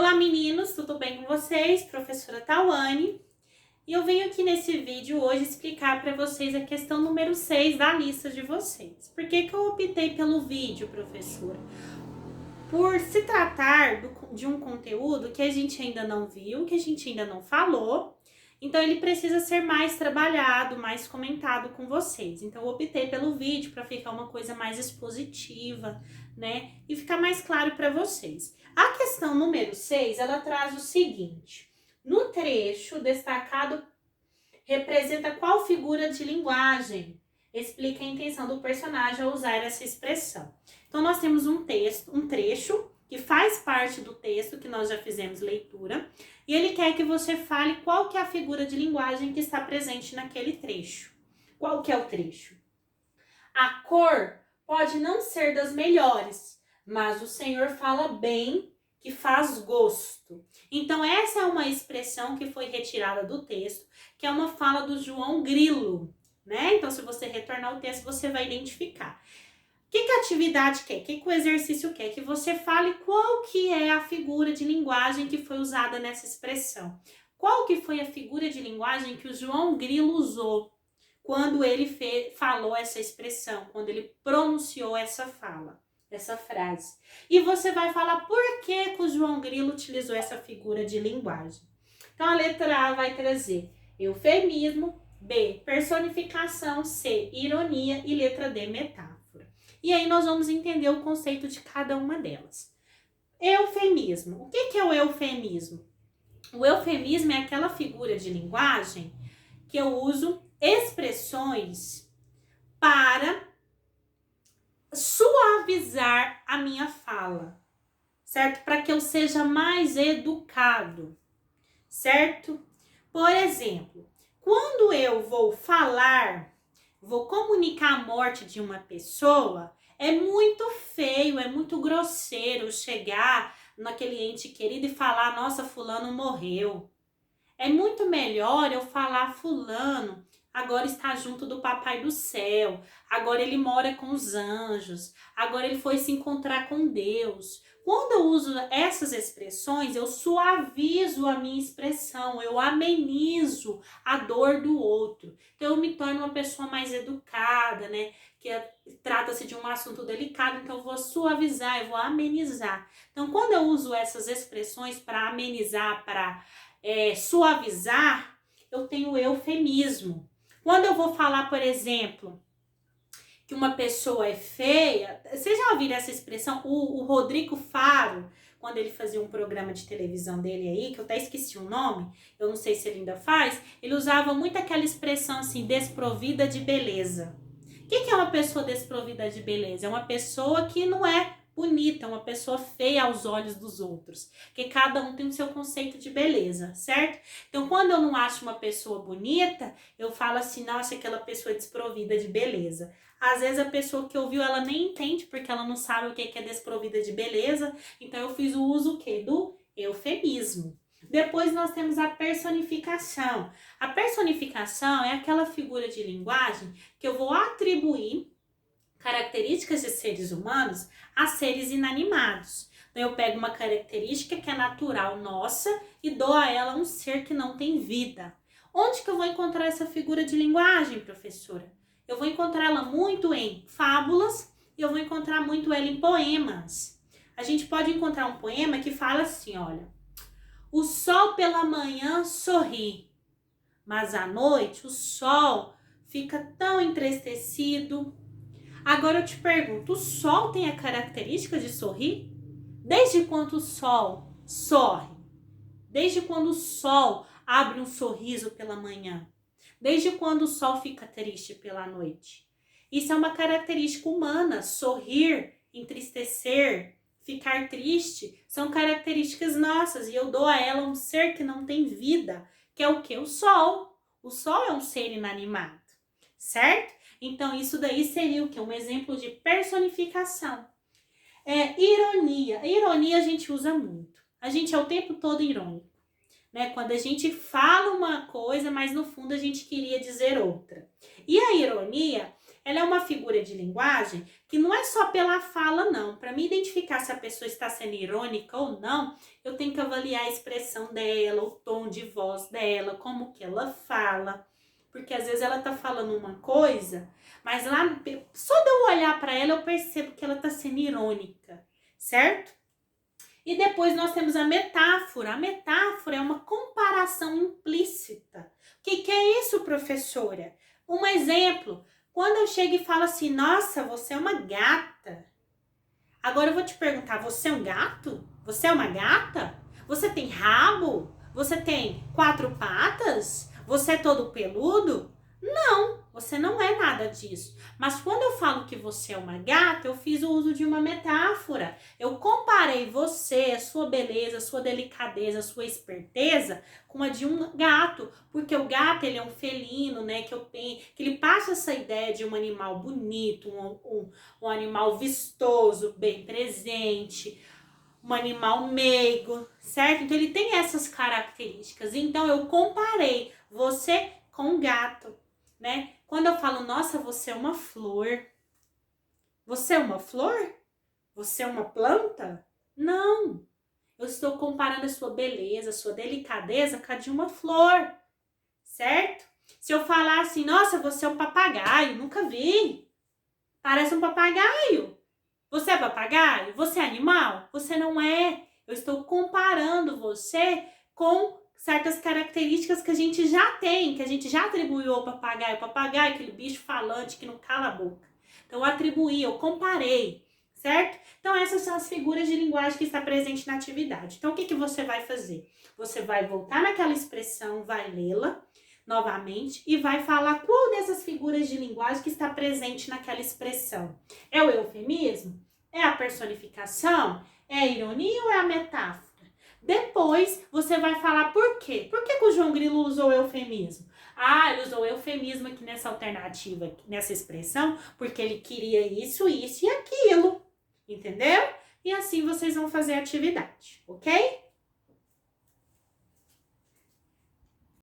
Olá meninos, tudo bem com vocês? Professora Tawane. E eu venho aqui nesse vídeo hoje explicar para vocês a questão número 6 da lista de vocês. Por que eu optei pelo vídeo, professora? Por se tratar de um conteúdo que a gente ainda não viu, que a gente ainda não falou, então ele precisa ser mais trabalhado, mais comentado com vocês. Então eu optei pelo vídeo para ficar uma coisa mais expositiva, né? E ficar mais claro para vocês. A questão número 6, ela traz o seguinte: no trecho destacado representa qual figura de linguagem? Explica a intenção do personagem ao usar essa expressão. Então nós temos um trecho que faz parte do texto que nós já fizemos leitura, e ele quer que você fale qual que é a figura de linguagem que está presente naquele trecho. Qual que é o trecho? A cor pode não ser das melhores, mas o Senhor fala bem que faz gosto. Então essa é uma expressão que foi retirada do texto, que é uma fala do João Grilo, né? Então se você retornar o texto, você vai identificar. O que a atividade quer? O que o exercício quer? Que você fale qual que é a figura de linguagem que foi usada nessa expressão. Qual que foi a figura de linguagem que o João Grilo usou quando ele falou essa expressão, quando ele pronunciou essa fala, essa frase. E você vai falar por que o João Grilo utilizou essa figura de linguagem. Então a letra A vai trazer eufemismo, B, personificação, C, ironia e letra D, metáfora. E aí nós vamos entender o conceito de cada uma delas. Eufemismo. O que é o eufemismo? O eufemismo é aquela figura de linguagem que eu uso expressões para suavizar a minha fala, certo? Para que eu seja mais educado, certo? Por exemplo, quando eu vou falar, vou comunicar a morte de uma pessoa, é muito feio, é muito grosseiro chegar naquele ente querido e falar, nossa, fulano morreu. É muito melhor eu falar, fulano agora está junto do papai do céu, agora ele mora com os anjos, agora ele foi se encontrar com Deus. Quando eu uso essas expressões, eu suavizo a minha expressão, eu amenizo a dor do outro. Então eu me torno uma pessoa mais educada, né? Trata-se de um assunto delicado, então eu vou suavizar, eu vou amenizar. Então quando eu uso essas expressões para amenizar, para suavizar, eu tenho eufemismo. Quando eu vou falar, por exemplo, que uma pessoa é feia, vocês já ouviram essa expressão? O Rodrigo Faro, quando ele fazia um programa de televisão dele aí, que eu até esqueci o nome, eu não sei se ele ainda faz, ele usava muito aquela expressão assim, desprovida de beleza. O que é uma pessoa desprovida de beleza? É uma pessoa que não é bonita, uma pessoa feia aos olhos dos outros, porque cada um tem o seu conceito de beleza, certo? Então, quando eu não acho uma pessoa bonita, eu falo assim, nossa, aquela pessoa é desprovida de beleza. Às vezes a pessoa que ouviu, ela nem entende, porque ela não sabe o que é desprovida de beleza, então eu fiz o uso o quê? Do eufemismo. Depois nós temos a personificação. A personificação é aquela figura de linguagem que eu vou atribuir características de seres humanos a seres inanimados. Então eu pego uma característica que é natural nossa e dou a ela um ser que não tem vida. Onde que eu vou encontrar essa figura de linguagem, professora? Eu vou encontrá-la muito em fábulas e eu vou encontrar muito ela em poemas. A gente pode encontrar um poema que fala assim, olha: o sol pela manhã sorri, mas à noite o sol fica tão entristecido. Agora eu te pergunto, o sol tem a característica de sorrir? Desde quando o sol sorri? Desde quando o sol abre um sorriso pela manhã? Desde quando o sol fica triste pela noite? Isso é uma característica humana. Sorrir, entristecer, ficar triste são características nossas e eu dou a ela um ser que não tem vida, que é o quê? O sol. O sol é um ser inanimado, certo? Então, isso daí seria o quê? Um exemplo de personificação. Ironia. A ironia a gente usa muito. A gente é o tempo todo irônico, né? Quando a gente fala uma coisa, mas no fundo a gente queria dizer outra. E a ironia ela é uma figura de linguagem que não é só pela fala, não. Para mim identificar se a pessoa está sendo irônica ou não, eu tenho que avaliar a expressão dela, o tom de voz dela, como que ela fala. Porque às vezes ela tá falando uma coisa, mas lá, só de eu olhar para ela, eu percebo que ela tá sendo irônica, certo? E depois nós temos a metáfora. A metáfora é uma comparação implícita. O que é isso, professora? Um exemplo, quando eu chego e falo assim, nossa, você é uma gata. Agora eu vou te perguntar, você é um gato? Você é uma gata? Você tem rabo? Você tem 4 patas? Você é todo peludo? Não, você não é nada disso. Mas quando eu falo que você é uma gata, eu fiz o uso de uma metáfora. Eu comparei você, a sua beleza, a sua delicadeza, a sua esperteza com a de um gato. Porque o gato, ele é um felino, né? Que ele passa essa ideia de um animal bonito, um animal vistoso, bem presente, um animal meigo, certo? Então ele tem essas características. Então eu comparei você com um gato, né? Quando eu falo, nossa, você é uma flor. Você é uma flor? Você é uma planta? Não. Eu estou comparando a sua beleza, a sua delicadeza com a de uma flor, certo? Se eu falar assim, nossa, você é um papagaio, nunca vi. Parece um papagaio. Você é papagaio? Você é animal? Você não é. Eu estou comparando você com certas características que a gente já tem, que a gente já atribuiu ao papagaio. O papagaio, aquele bicho falante que não cala a boca. Então, eu atribuí, eu comparei, certo? Então, essas são as figuras de linguagem que está presente na atividade. Então, o que você vai fazer? Você vai voltar naquela expressão, vai lê-la novamente e vai falar qual dessas figuras de linguagem que está presente naquela expressão. É o eufemismo? É a personificação? É a ironia ou é a metáfora? Depois você vai falar por quê. Por que o João Grilo usou eufemismo? Ah, ele usou eufemismo aqui nessa alternativa, nessa expressão, porque ele queria isso, isso e aquilo. Entendeu? E assim vocês vão fazer a atividade, ok?